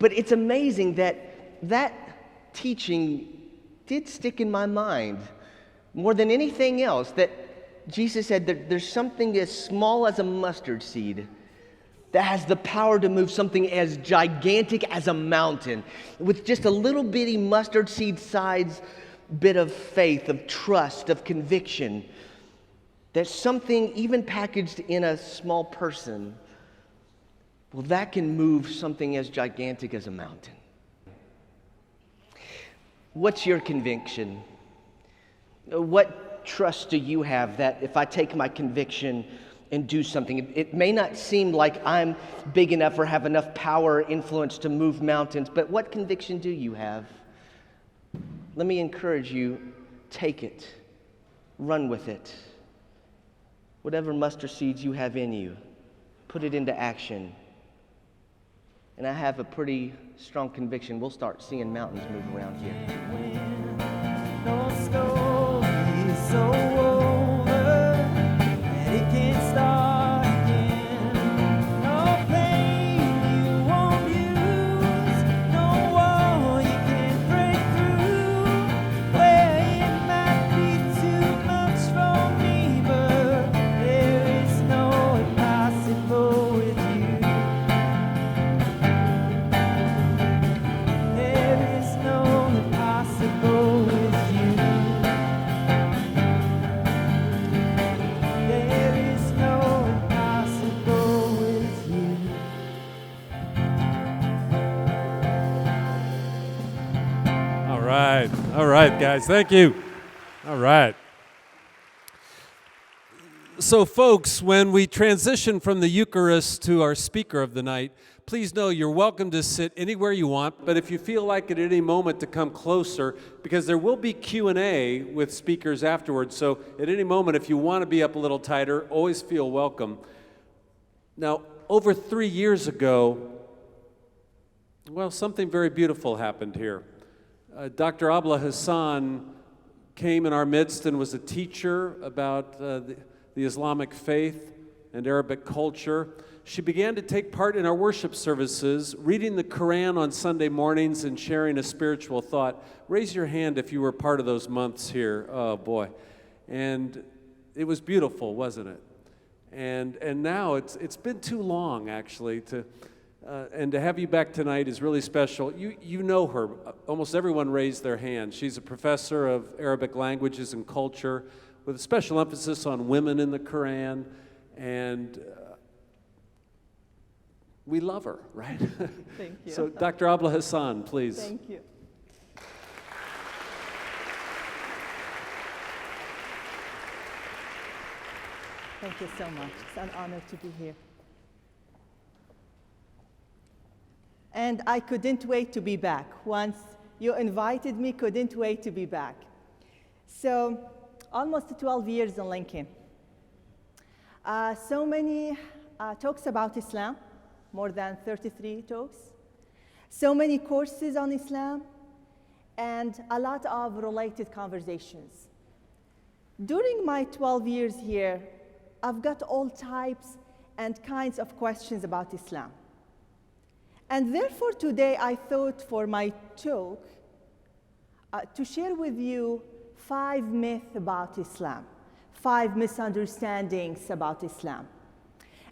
But it's amazing that teaching did stick in my mind more than anything else, that Jesus said that there's something as small as a mustard seed that has the power to move something as gigantic as a mountain with just a little bitty mustard seed size bit of faith, of trust, of conviction. That something even packaged in a small person, well, that can move something as gigantic as a mountain. What's your conviction? What trust do you have that if I take my conviction and do something, it may not seem like I'm big enough or have enough power or influence to move mountains, but what conviction do you have? Let me encourage you, take it, run with it. Whatever mustard seeds you have in you, put it into action. And I have a pretty strong conviction we'll start seeing mountains move around here. No story is so over that it can't start again. No pain you won't use, no wall you can't break through. Where it might be too much for me, but there is no impossible with you. There is no impossible with you. All right, guys, thank you. All right. So, folks, when we transition from the Eucharist to our speaker of the night, please know you're welcome to sit anywhere you want, but if you feel like at any moment to come closer, because there will be Q&A with speakers afterwards, so at any moment, if you want to be up a little tighter, always feel welcome. Now, over 3 years ago, well, something very beautiful happened here. Dr. Abla Hasan came in our midst and was a teacher about the Islamic faith and Arabic culture. She began to take part in our worship services, reading the Quran on Sunday mornings and sharing a spiritual thought. Raise your hand if you were part of those months here. Oh, boy. And it was beautiful, wasn't it? And now it's been too long, actually, and to have you back tonight is really special. You know her. Almost everyone raised their hand. She's a professor of Arabic languages and culture with a special emphasis on women in the Quran, and we love her, right? Thank you. So Dr. Abla Hasan, please. Thank you. Thank you so much. It's an honor to be here. And I couldn't wait to be back. Once you invited me, couldn't wait to be back. So, almost 12 years in Lincoln. So many talks about Islam, more than 33 talks. So many courses on Islam, and a lot of related conversations. During my 12 years here, I've got all types and kinds of questions about Islam. And therefore today I thought for my talk to share with you 5 myths about Islam, 5 misunderstandings about Islam.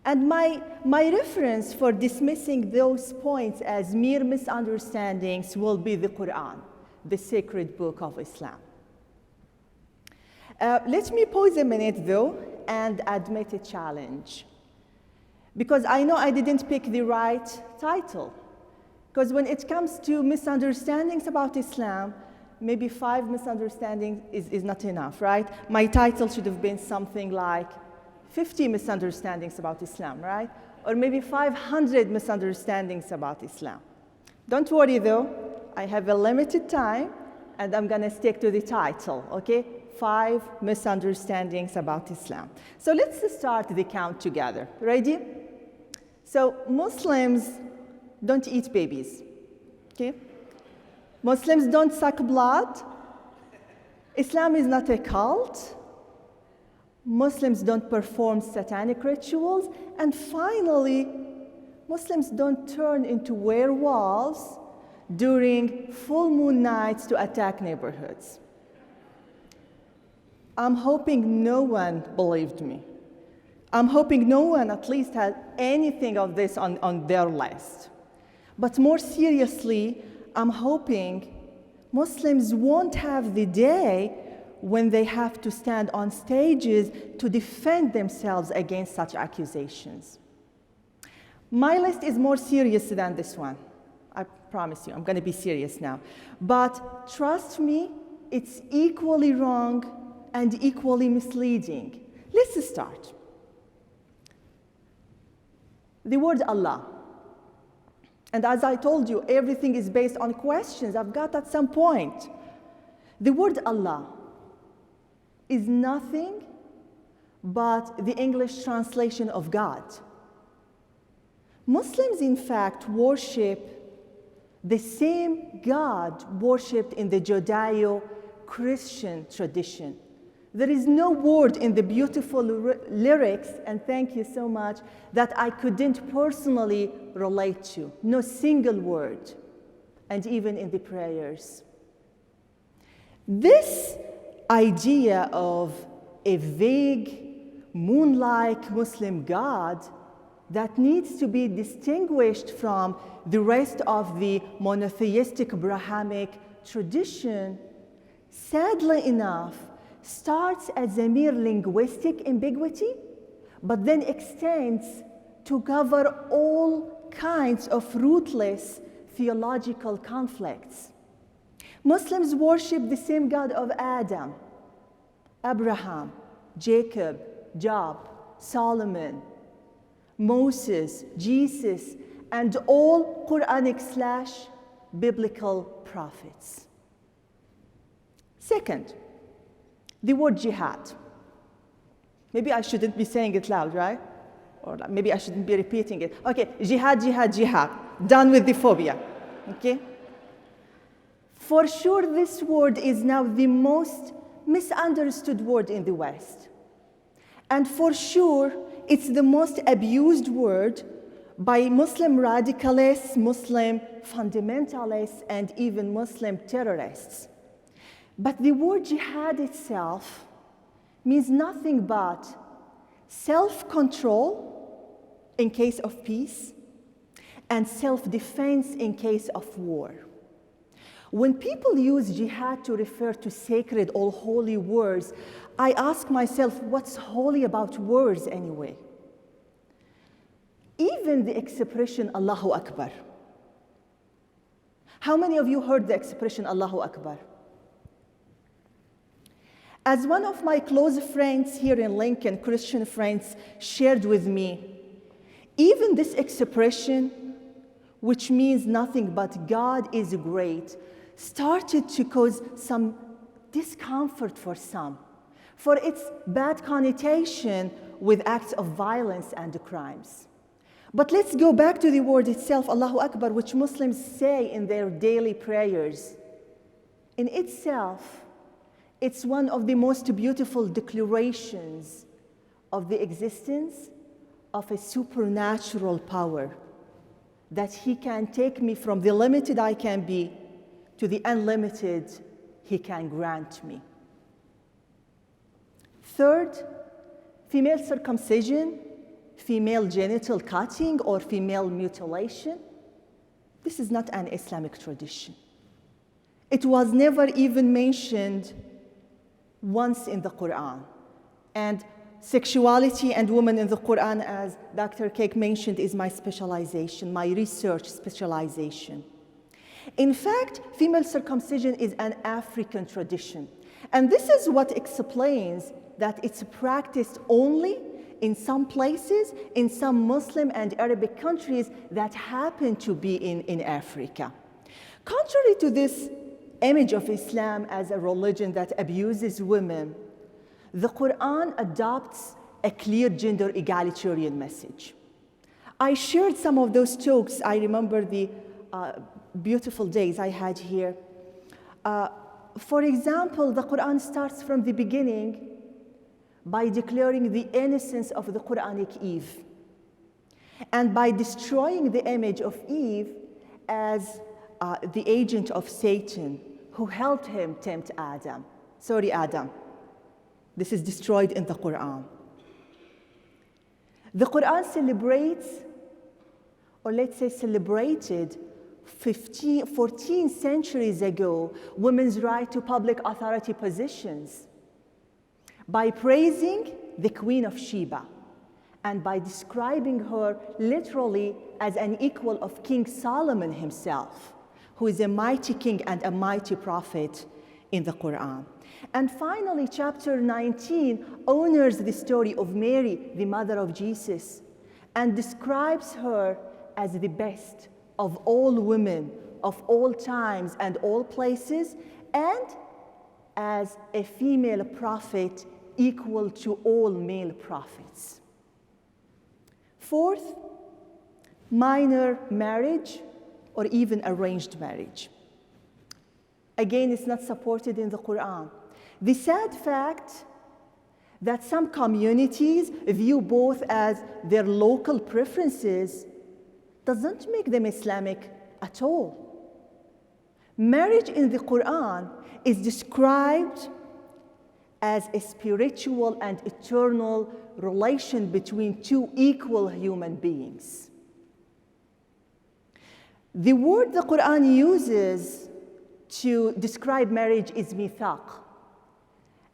And my reference for dismissing those points as mere misunderstandings will be the Quran, the sacred book of Islam. Let me pause a minute though and admit a challenge. Because I know I didn't pick the right title. Because when it comes to misunderstandings about Islam, maybe 5 misunderstandings is not enough, right? My title should have been something like 50 misunderstandings about Islam, right? Or maybe 500 misunderstandings about Islam. Don't worry though, I have a limited time and I'm gonna stick to the title, okay? 5 misunderstandings about Islam. So let's start the count together. Ready? So Muslims don't eat babies, okay? Muslims don't suck blood. Islam is not a cult. Muslims don't perform satanic rituals. And finally, Muslims don't turn into werewolves during full moon nights to attack neighborhoods. I'm hoping no one believed me. I'm hoping no one at least had anything of this on their list. But more seriously, I'm hoping Muslims won't have the day when they have to stand on stages to defend themselves against such accusations. My list is more serious than this one. I promise you, I'm going to be serious now. But trust me, it's equally wrong and equally misleading. Let's start. The word Allah. And as I told you, everything is based on questions I've got at some point. The word Allah is nothing but the English translation of God. Muslims, in fact, worship the same God worshipped in the Judeo-Christian tradition. There is no word in the beautiful lyrics, and thank you so much, that I couldn't personally relate to. No single word, and even in the prayers. This idea of a vague, moon-like Muslim God that needs to be distinguished from the rest of the monotheistic Abrahamic tradition, sadly enough, starts as a mere linguistic ambiguity, but then extends to cover all kinds of rootless theological conflicts. Muslims worship the same God of Adam, Abraham, Jacob, Job, Solomon, Moses, Jesus, and all Quranic/biblical prophets. Second, the word jihad. Maybe I shouldn't be saying it loud, right? Or maybe I shouldn't be repeating it. Okay, jihad, jihad, jihad. Done with the phobia, okay? For sure, this word is now the most misunderstood word in the West. And for sure, it's the most abused word by Muslim radicalists, Muslim fundamentalists, and even Muslim terrorists. But the word jihad itself means nothing but self-control in case of peace and self-defense in case of war. When people use jihad to refer to sacred or holy wars, I ask myself, what's holy about wars anyway? Even the expression Allahu Akbar. How many of you heard the expression Allahu Akbar? As one of my close friends here in Lincoln, Christian friends, shared with me, even this expression, which means nothing but God is great, started to cause some discomfort for some, for its bad connotation with acts of violence and crimes. But let's go back to the word itself, Allahu Akbar, which Muslims say in their daily prayers. In itself, it's one of the most beautiful declarations of the existence of a supernatural power, that He can take me from the limited I can be to the unlimited He can grant me. Third, female circumcision, female genital cutting, or female mutilation. This is not an Islamic tradition. It was never even mentioned once in the Quran. And sexuality and women in the Quran, as Dr. Cake mentioned, is my specialization, my research specialization. In fact, female circumcision is an African tradition. And this is what explains that it's practiced only in some places, in some Muslim and Arabic countries that happen to be in Africa. Contrary to this image of Islam as a religion that abuses women, the Quran adopts a clear gender egalitarian message. I shared some of those talks. I remember the beautiful days I had here. For example, the Quran starts from the beginning by declaring the innocence of the Quranic Eve. and by destroying the image of Eve as the agent of Satan who helped him tempt Adam. Sorry, Adam. This is destroyed in the Quran. The Quran celebrates, or let's say celebrated, 14 centuries ago, women's right to public authority positions by praising the Queen of Sheba and by describing her literally as an equal of King Solomon himself, who is a mighty king and a mighty prophet in the Quran. And finally, chapter 19 honors the story of Mary, the mother of Jesus, and describes her as the best of all women, of all times and all places, and as a female prophet equal to all male prophets. Fourth, minor marriage or even arranged marriage. Again, it's not supported in the Quran. The sad fact that some communities view both as their local preferences doesn't make them Islamic at all. Marriage in the Quran is described as a spiritual and eternal relation between two equal human beings. The word the Quran uses to describe marriage is mithaq.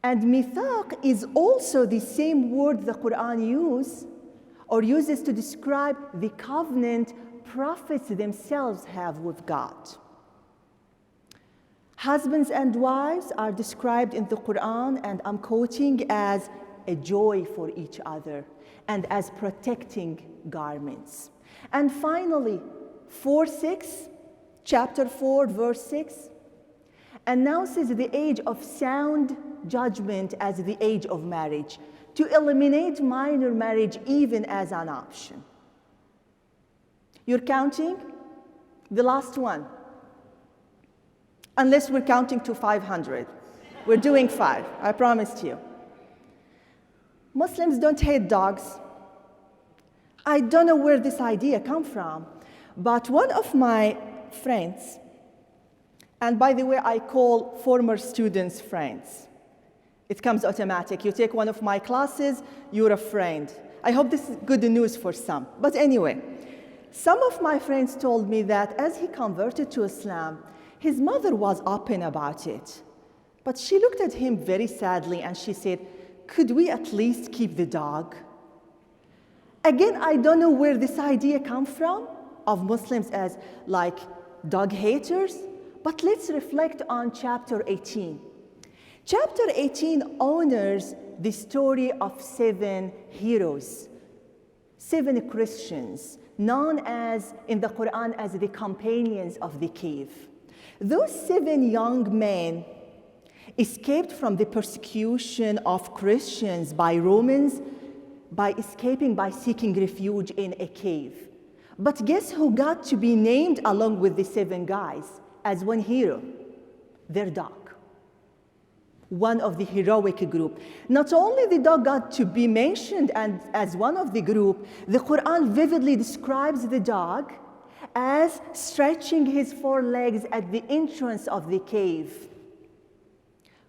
And mithaq is also the same word the Quran uses to describe the covenant prophets themselves have with God. Husbands and wives are described in the Quran, and I'm quoting, as a joy for each other and as protecting garments. And finally, chapter 4, verse 6, announces the age of sound judgment as the age of marriage, to eliminate minor marriage even as an option. You're counting? The last one. Unless we're counting to 500. We're doing 5, I promised you. Muslims don't hate dogs. I don't know where this idea comes from, but one of my friends, and by the way, I call former students friends. It comes automatic. You take one of my classes, you're a friend. I hope this is good news for some. But anyway, some of my friends told me that as he converted to Islam, his mother was open about it. But she looked at him very sadly and she said, "Could we at least keep the dog?" Again, I don't know where this idea comes from of Muslims as like dog haters, but let's reflect on chapter 18. Chapter 18 honors the story of 7 heroes, 7 Christians, known as in the Quran as the companions of the cave. Those 7 young men escaped from the persecution of Christians by Romans by seeking refuge in a cave. But guess who got to be named along with the 7 guys as one hero? Their dog. One of the heroic group. Not only the dog got to be mentioned and as one of the group, the Quran vividly describes the dog as stretching his 4 legs at the entrance of the cave,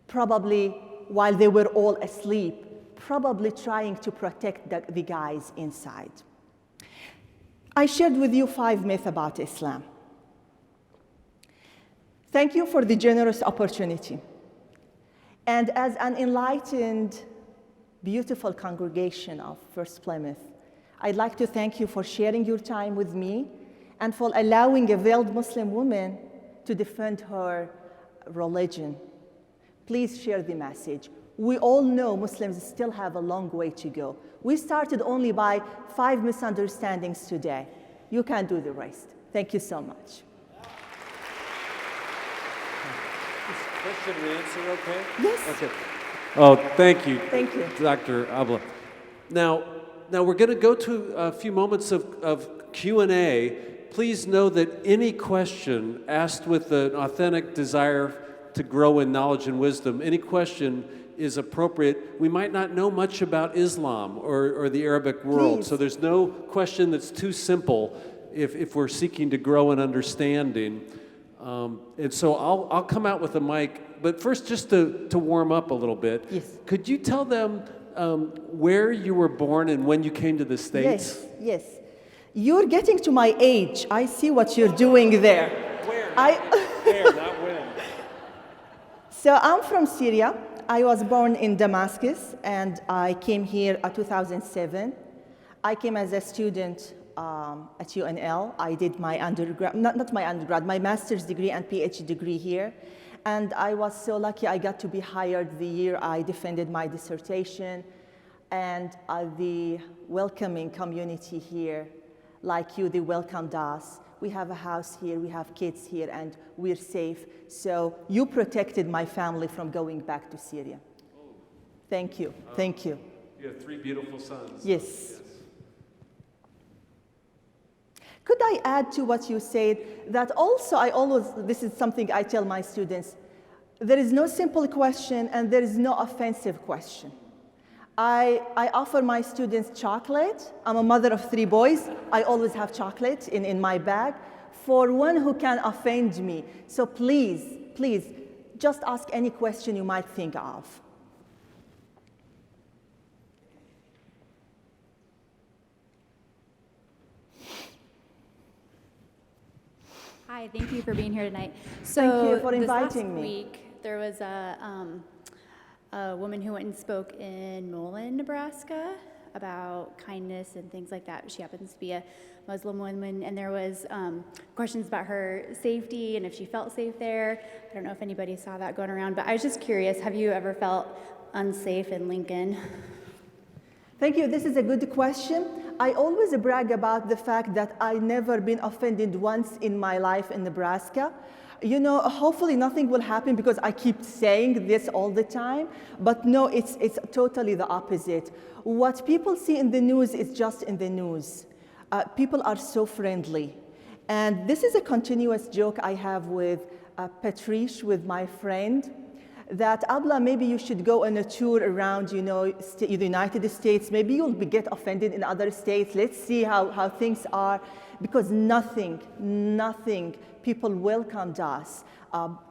probably while they were all asleep, probably trying to protect the guys inside. I shared with you 5 myths about Islam. Thank you for the generous opportunity. And as an enlightened, beautiful congregation of First-Plymouth, I'd like to thank you for sharing your time with me and for allowing a veiled Muslim woman to defend her religion. Please share the message. We all know Muslims still have a long way to go. We started only by 5 misunderstandings today. You can do the rest. Thank you so much. Question and answer, okay? Yes. Okay. Oh, thank you. Thank you. Dr. Abla. Now we're going to go to a few moments of Q&A. Please know that any question asked with an authentic desire to grow in knowledge and wisdom, any question is appropriate. We might not know much about Islam or the Arabic world, Please. so there's no question that's too simple if we're seeking to grow in understanding. And so I'll come out with a mic, but first just to warm up a little bit. Yes. Could you tell them where you were born and when you came to the States? Yes. You're getting to my age. I see what you're doing there. Where? Where, not when. So I'm from Syria. I was born in Damascus, and I came here in 2007. I came as a student at UNL. I did my undergrad, not my undergrad, my master's degree and PhD degree here. And I was so lucky I got to be hired the year I defended my dissertation. And the welcoming community here, like you, they welcomed us. We have a house here, we have kids here, and we're safe. So you protected my family from going back to Syria. Thank you, thank you. You have 3 beautiful sons. Yes. Could I add to what you said that also this is something I tell my students, there is no simple question and there is no offensive question. I offer my students chocolate. I'm a mother of 3 boys. I always have chocolate in my bag for one who can offend me. So please, please, just ask any question you might think of. Hi, thank you for being here tonight. Thank you for inviting this last me. week, there was a woman who went and spoke in Nolan, Nebraska, about kindness and things like that. She happens to be a Muslim woman, and there was questions about her safety and if she felt safe there. I don't know if anybody saw that going around, but I was just curious, have you ever felt unsafe in Lincoln? Thank you. This is a good question. I always brag about the fact that I never been offended once in my life in Nebraska. You know, hopefully nothing will happen because I keep saying this all the time, but no, it's totally the opposite. What people see in the news is just in the news. People are so friendly. And this is a continuous joke I have with Patrice, with my friend, that Abla, maybe you should go on a tour around, you know, the United States. Maybe you'll get offended in other states. Let's see how things are. Because nothing, people welcomed us.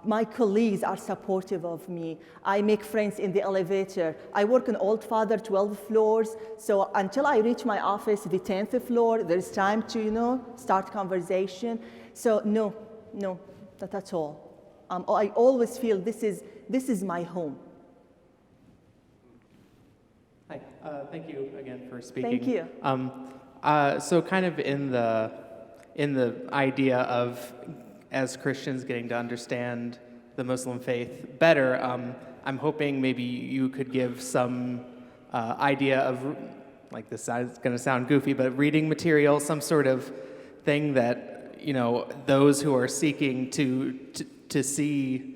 My colleagues are supportive of me. I make friends in the elevator. I work on Old Father, 12 floors. So until I reach my office, the 10th floor, there's time to, you know, start conversation. So no, not at all. I always feel this is my home. Hi, thank you again for speaking. Thank you. So kind of in the idea of, as Christians, getting to understand the Muslim faith better, I'm hoping maybe you could give some idea of, like, this is going to sound goofy, but reading material, some sort of thing that, you know, those who are seeking to see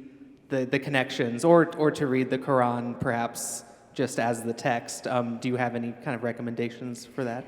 the connections, or to read the Quran perhaps just as the text. Do you have any kind of recommendations for that?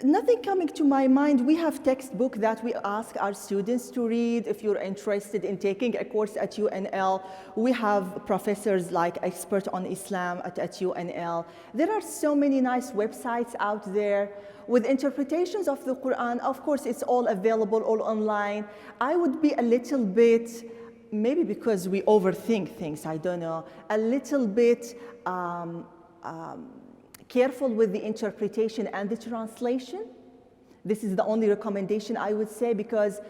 Nothing coming to my mind. We have textbook that we ask our students to read. If you're interested in taking a course at UNL, we have professors like expert on Islam at UNL. There are so many nice websites out there with interpretations of the Quran. Of course, it's all available, all online. I would be a little bit, maybe because we overthink things, I don't know, a little bit careful with the interpretation and the translation. This is the only recommendation I would say, because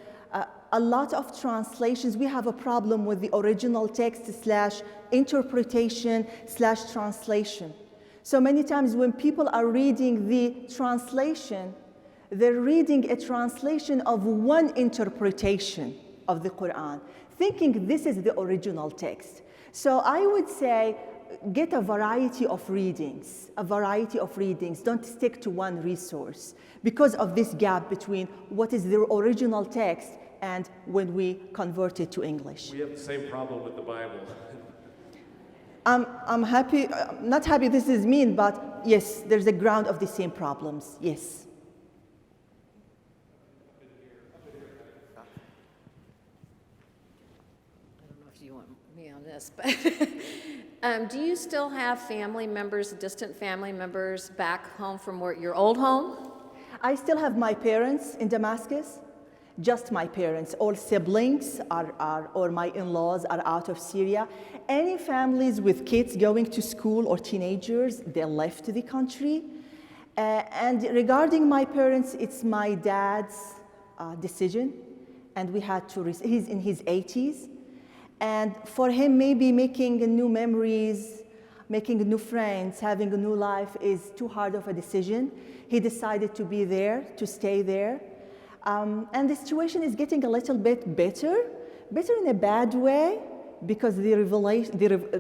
a lot of translations, we have a problem with the original text / interpretation / translation. So many times when people are reading the translation, they're reading a translation of one interpretation of the Quran, thinking this is the original text. So I would say, get a variety of readings, Don't stick to one resource because of this gap between what is the original text and when we convert it to English. We have the same problem with the Bible. I'm happy, not happy this is mean, but yes, there's a ground of the same problems, yes. you want me on this, but do you still have family members, distant family members back home from your old home? I still have my parents in Damascus, just my parents. All siblings or my in-laws are out of Syria. Any families with kids going to school or teenagers, they left the country. And regarding my parents, it's my dad's decision, and we had to, he's in his 80s. And for him, maybe making new memories, making new friends, having a new life is too hard of a decision. He decided to be there, to stay there. And the situation is getting a little bit better in a bad way, because the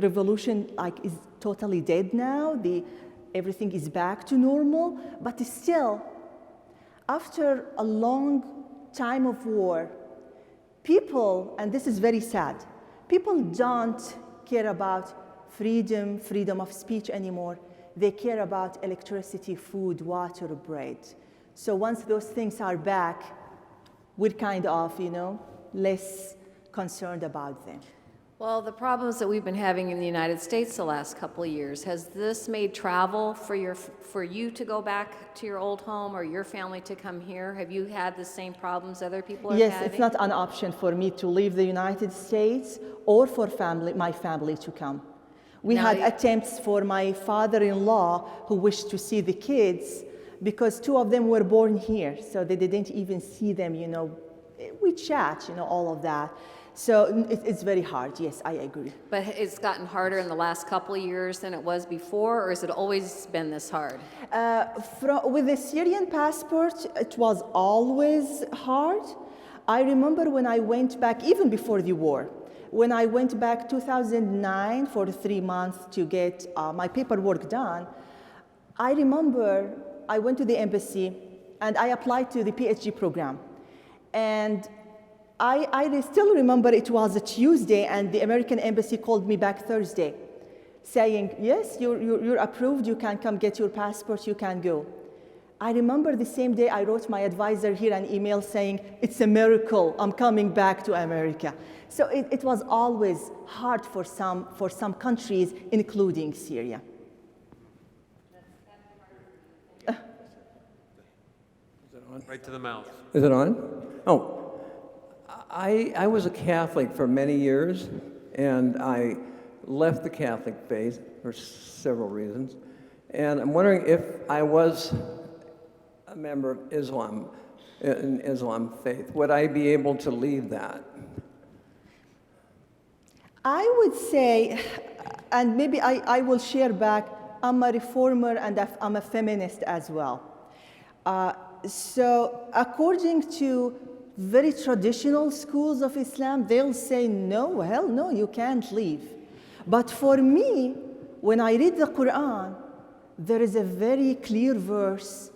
revolution is totally dead now. Everything is back to normal, but still, after a long time of war, people, and this is very sad, people don't care about freedom of speech anymore. They care about electricity, food, water, bread. So once those things are back, we're kind of, less concerned about them. Well, the problems that we've been having in the United States the last couple of years, has this made travel for you to go back to your old home, or your family to come here? Have you had the same problems other people are having? Yes, it's not an option for me to leave the United States or for my family to come. We had attempts for my father-in-law who wished to see the kids, because 2 of them were born here, so they didn't even see them, we chat, all of that. So it's very hard, yes, I agree. But it's gotten harder in the last couple of years than it was before, or has it always been this hard? With the Syrian passport, it was always hard. I remember when I went back, even before the war, when I went back 2009 for 3 months to get my paperwork done, I remember I went to the embassy and I applied to the PhD program. And I still remember it was a Tuesday, and the American embassy called me back Thursday saying, yes, you're approved, you can come get your passport, you can go. I remember the same day I wrote my advisor here an email saying, it's a miracle, I'm coming back to America. So it was always hard for some countries, including Syria. Right to the mouth. Is it on? Oh. I was a Catholic for many years, and I left the Catholic faith for several reasons. And I'm wondering if I was a member of Islam, in Islam faith, would I be able to leave that? I would say, and maybe I will share back, I'm a reformer and I'm a feminist as well. So according to very traditional schools of Islam, they'll say, no, hell no, you can't leave. But for me, when I read the Quran, there is a very clear verse,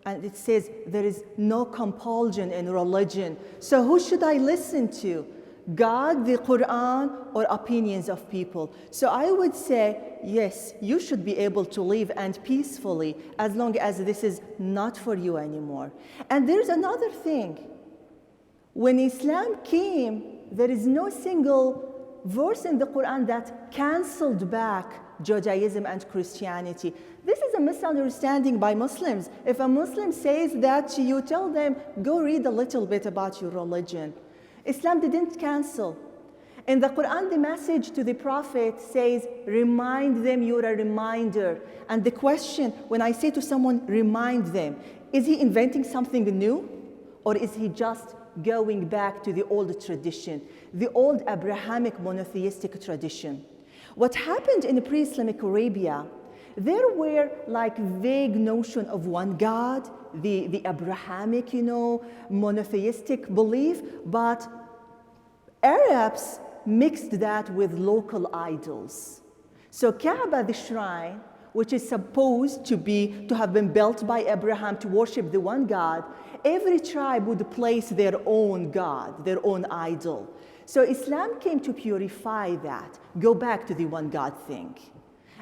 and it says there is no compulsion in religion. So who should I listen to? God, the Quran, or opinions of people? So I would say, yes, you should be able to live and peacefully, as long as this is not for you anymore. And there's another thing. When Islam came, there is no single verse in the Quran that canceled back Judaism and Christianity. This is a misunderstanding by Muslims. If a Muslim says that to you, tell them, go read a little bit about your religion. Islam didn't cancel. In the Quran, the message to the Prophet says, remind them, you're a reminder. And the question, when I say to someone, remind them, is he inventing something new? Or is he just going back to the old tradition, the old Abrahamic monotheistic tradition? What happened in pre-Islamic Arabia, there were like vague notion of one God, the Abrahamic, monotheistic belief, but Arabs mixed that with local idols. So Kaaba, the shrine, which is supposed to have been built by Abraham to worship the one God, every tribe would place their own God, their own idol. So Islam came to purify that, go back to the one God thing.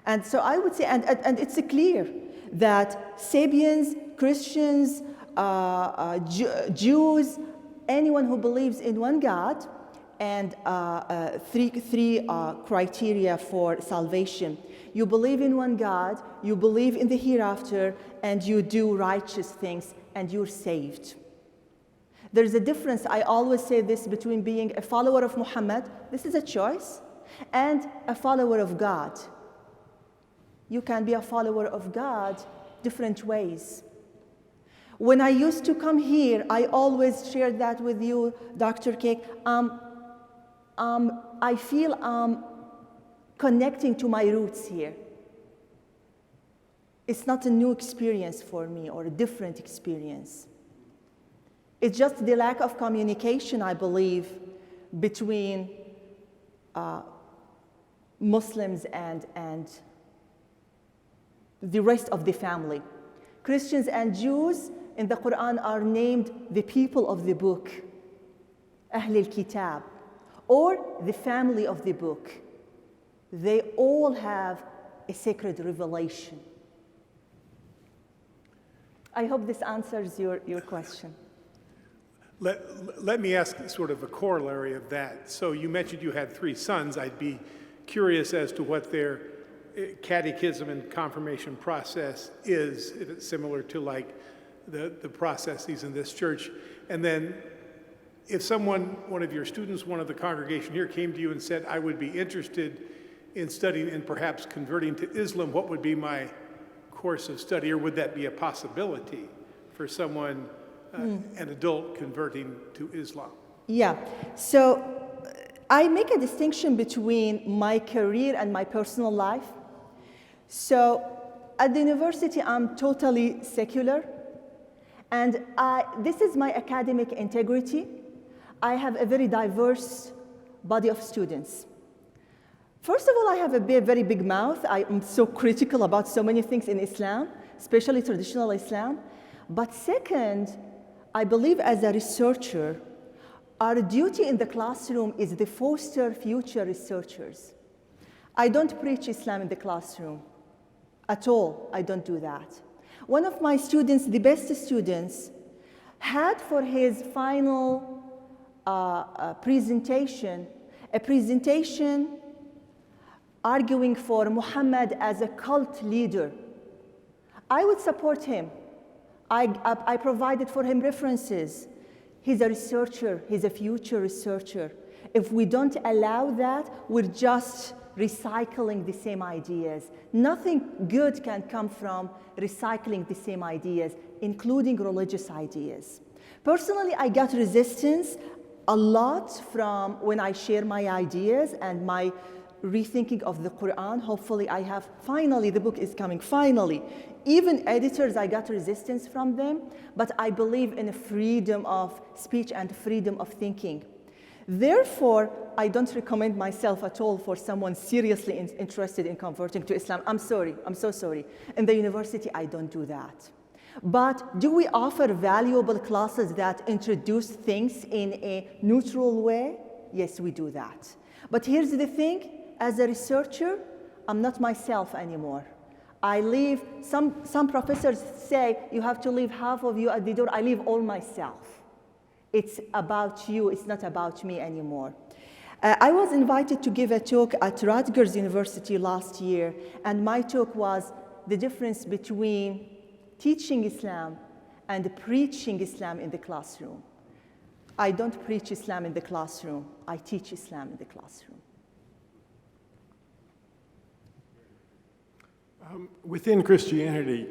And so I would say, and it's clear that Sabians, Christians, Jews, anyone who believes in one God, and three criteria for salvation. You believe in one God, you believe in the hereafter, and you do righteous things, and you're saved. There's a difference, I always say this, between being a follower of Muhammad, this is a choice, and a follower of God. You can be a follower of God different ways. When I used to come here, I always shared that with you, Dr. Cake. I feel connecting to my roots here. It's not a new experience for me or a different experience. It's just the lack of communication, I believe, between Muslims and the rest of the family. Christians and Jews in the Quran are named the people of the book, Ahl al-Kitab, or the family of the book. They all have a sacred revelation. I hope this answers your question. Let me ask sort of a corollary of that. So you mentioned you had 3 sons. I'd be curious as to what their catechism and confirmation process is, if it's similar to like the processes in this church. And then if someone, one of your students, one of the congregation here came to you and said, I would be interested in studying and perhaps converting to Islam, what would be my course of study, or would that be a possibility for someone, an adult converting to Islam? Yeah, so I make a distinction between my career and my personal life. So at the university, I'm totally secular, and this is my academic integrity. I have a very diverse body of students. First of all, I have a very big mouth. I am so critical about so many things in Islam, especially traditional Islam. But second, I believe as a researcher, our duty in the classroom is to foster future researchers. I don't preach Islam in the classroom at all. I don't do that. One of my students, the best students, had for his final presentation, a presentation arguing for Muhammad as a cult leader. I would support him. I provided for him references. He's a researcher, he's a future researcher. If we don't allow that, we're just recycling the same ideas. Nothing good can come from recycling the same ideas, including religious ideas. Personally, I got resistance a lot from when I share my ideas and my rethinking of the Quran. Hopefully I have, finally, the book is coming, finally. Even editors, I got resistance from them, but I believe in freedom of speech and freedom of thinking. Therefore, I don't recommend myself at all for someone seriously interested in converting to Islam. I'm sorry, I'm so sorry. In the university, I don't do that. But do we offer valuable classes that introduce things in a neutral way? Yes, we do that. But here's the thing, as a researcher, I'm not myself anymore. I leave, some professors say you have to leave half of you at the door. I leave all myself. It's about you, it's not about me anymore. I was invited to give a talk at Rutgers University last year, and my talk was the difference between teaching Islam and preaching Islam in the classroom. I don't preach Islam in the classroom, I teach Islam in the classroom. Within Christianity,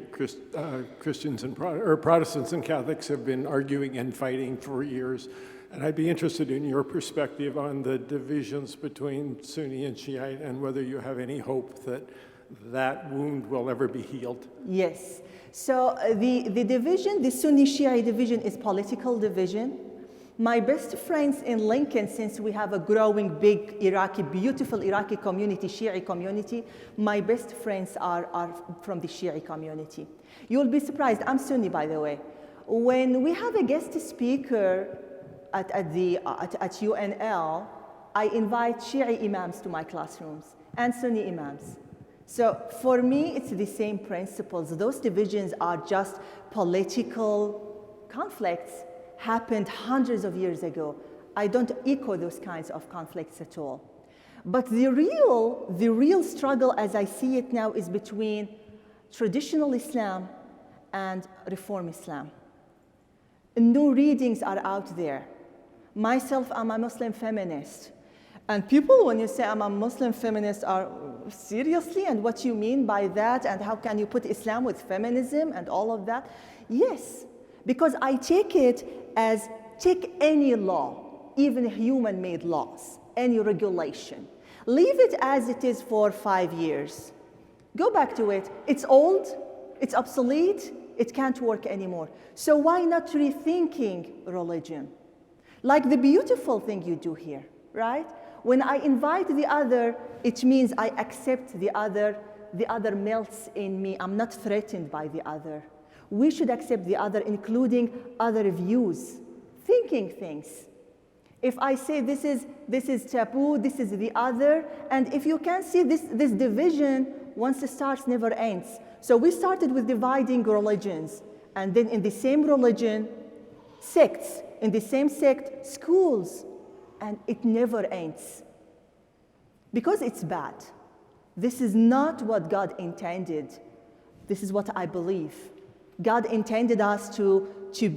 Christians and Protestants and Catholics have been arguing and fighting for years, and I'd be interested in your perspective on the divisions between Sunni and Shiite and whether you have any hope that that wound will ever be healed. Yes. So the division, the Sunni-Shiite division, is political division. My best friends in Lincoln, since we have a growing, big Iraqi, beautiful Iraqi community, Shiite community, my best friends are from the Shiite community. You'll be surprised, I'm Sunni, by the way. When we have a guest speaker at UNL, I invite Shiite imams to my classrooms and Sunni imams. So for me, it's the same principles. Those divisions are just political conflicts, happened hundreds of years ago. I don't echo those kinds of conflicts at all. But the real struggle as I see it now is between traditional Islam and Reform Islam. New readings are out there. Myself, I'm a Muslim feminist. And people, when you say I'm a Muslim feminist, are seriously, and what you mean by that, and how can you put Islam with feminism and all of that? Yes, because I take it as, take any law, even human-made laws, any regulation. Leave it as it is for 5 years. Go back to it. It's old, it's obsolete, it can't work anymore. So why not rethinking religion? Like the beautiful thing you do here, right? When I invite the other, it means I accept the other melts in me. I'm not threatened by the other. We should accept the other, including other views, thinking things. If I say this is taboo, this is the other, and if you can see this division, once it starts, never ends. So we started with dividing religions, and then in the same religion, sects, in the same sect, schools, and it never ends. Because it's bad. This is not what God intended. This is what I believe. God intended us to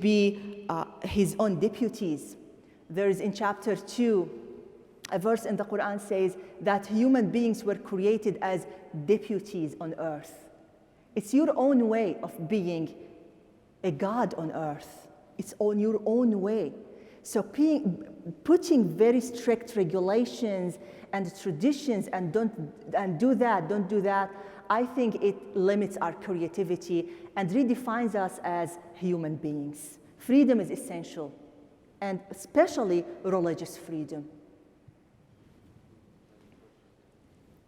be his own deputies. There is in chapter 2, a verse in the Quran says that human beings were created as deputies on earth. It's your own way of being a God on earth. It's on your own way. So putting very strict regulations and traditions and don't do that, I think it limits our creativity and redefines us as human beings. Freedom is essential, and especially religious freedom.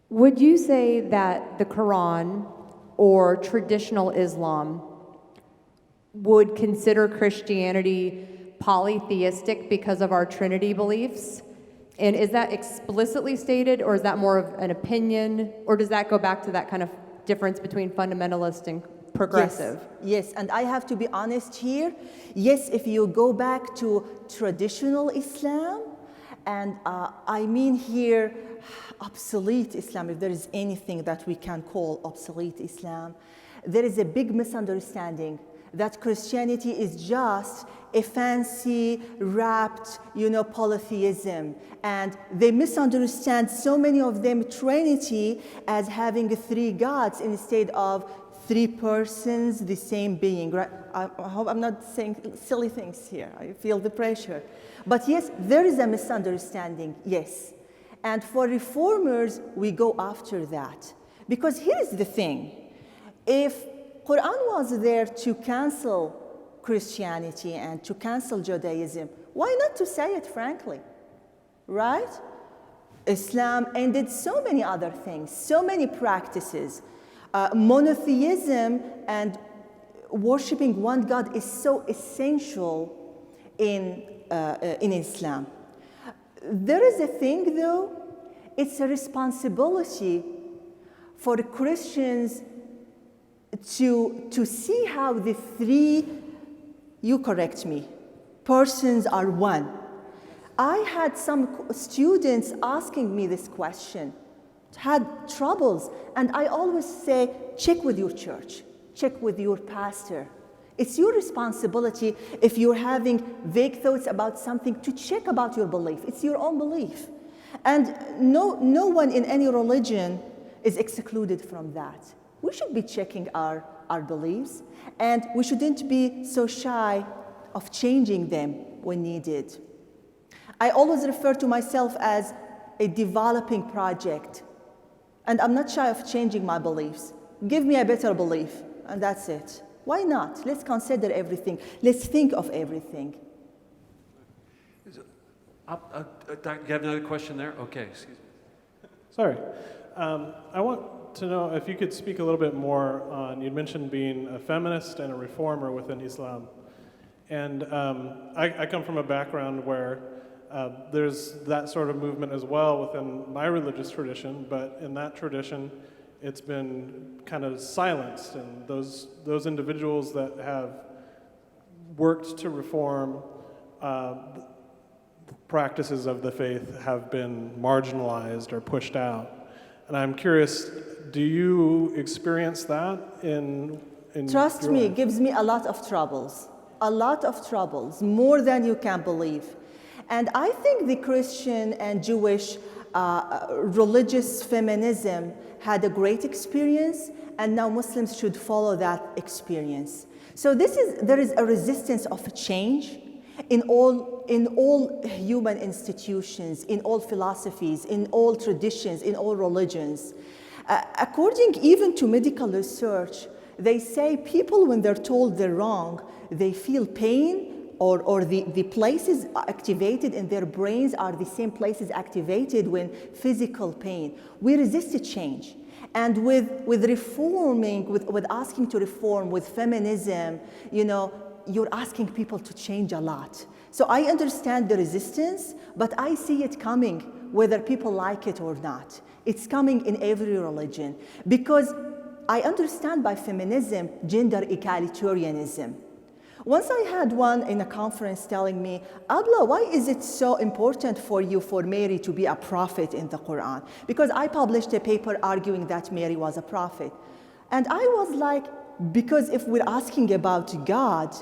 Would you say that the Quran or traditional Islam would consider Christianity polytheistic because of our Trinity beliefs? And is that explicitly stated, or is that more of an opinion, or does that go back to that kind of difference between fundamentalist and progressive? Yes, and I have to be honest here. Yes, if you go back to traditional Islam, and I mean here obsolete Islam, if there is anything that we can call obsolete Islam, there is a big misunderstanding that Christianity is just a fancy, wrapped, polytheism. And they misunderstand, so many of them, Trinity as having 3 gods instead of 3 persons, the same being. Right? I hope I'm not saying silly things here. I feel the pressure. But yes, there is a misunderstanding, yes. And for reformers, we go after that. Because here's the thing. If Quran was there to cancel Christianity and to cancel Judaism, why not to say it frankly, right? Islam ended so many other things, so many practices. Monotheism and worshiping one God is so essential in Islam. There is a thing, though, it's a responsibility for Christians to see how the 3, you correct me, persons are one. I had some students asking me this question, had troubles, and I always say, check with your church, check with your pastor. It's your responsibility, if you're having vague thoughts about something, to check about your belief. It's your own belief. And no one in any religion is excluded from that. We should be checking our beliefs, and we shouldn't be so shy of changing them when needed. I always refer to myself as a developing project, and I'm not shy of changing my beliefs. Give me a better belief, and that's it. Why not? Let's consider everything. Let's think of everything. You have another question there? Okay, excuse me. Sorry. I want to know if you could speak a little bit more on, you mentioned being a feminist and a reformer within Islam. And I come from a background where there's that sort of movement as well within my religious tradition, but in that tradition, it's been kind of silenced, and those individuals that have worked to reform practices of the faith have been marginalized or pushed out. And I'm curious, do you experience that in Trust your me, life? it gives me a lot of troubles, more than you can believe. And I think the Christian and Jewish religious feminism had a great experience, and now Muslims should follow that experience. So there is a resistance of change in all human institutions, in all philosophies, in all traditions, in all religions. According even to medical research, they say people, when they're told they're wrong, they feel pain, or the places activated in their brains are the same places activated when physical pain. We resisted change. And with reforming, with asking to reform, with feminism, you're asking people to change a lot. So I understand the resistance, but I see it coming, whether people like it or not. It's coming in every religion, because I understand by feminism, gender egalitarianism. Once I had one in a conference telling me, Abla, why is it so important for you for Mary to be a prophet in the Quran? Because I published a paper arguing that Mary was a prophet. And I was like, because if we're asking about God,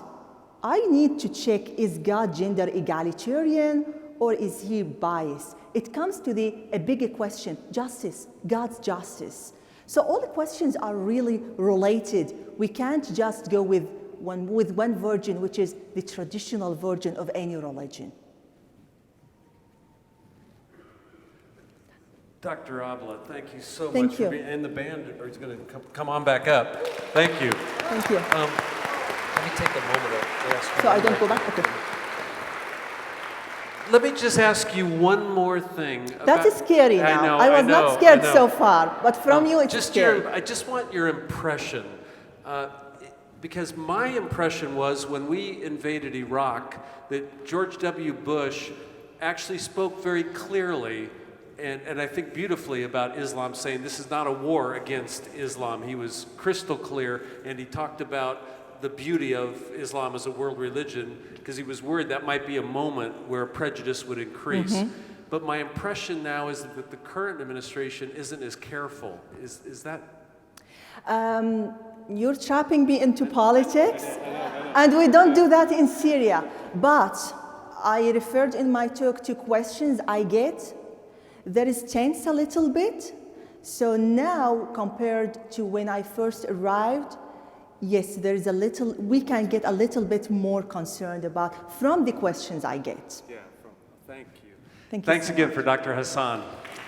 I need to check, is God gender egalitarian or is he biased? It comes to a bigger question, justice, God's justice. So all the questions are really related. We can't just go with one version, which is the traditional version of any religion. Dr. Abla, thank you so Thank much you. for being, and the band is going to come on back up. Thank you. Thank you. Let me take a moment to ask you. So I don't go back? Okay. Let me just ask you one more thing. That is scary now. I was not scared so far, but from you it's scary. I just want your impression. Because my impression was when we invaded Iraq that George W. Bush actually spoke very clearly and I think beautifully about Islam, saying this is not a war against Islam. He was crystal clear, and he talked about the beauty of Islam as a world religion because he was worried that might be a moment where prejudice would increase. Mm-hmm. But my impression now is that the current administration isn't as careful. Is that? You're trapping me into politics, and we don't do that in Syria. But I referred in my talk to questions I get. There is tense a little bit. So now, compared to when I first arrived, yes, there is a little, we can get a little bit more concerned about from the questions I get. Yeah, thank you. Thank you. Thanks so again much. for Dr. Hassan.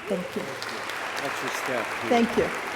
Thank you. That's your staff. Thank you.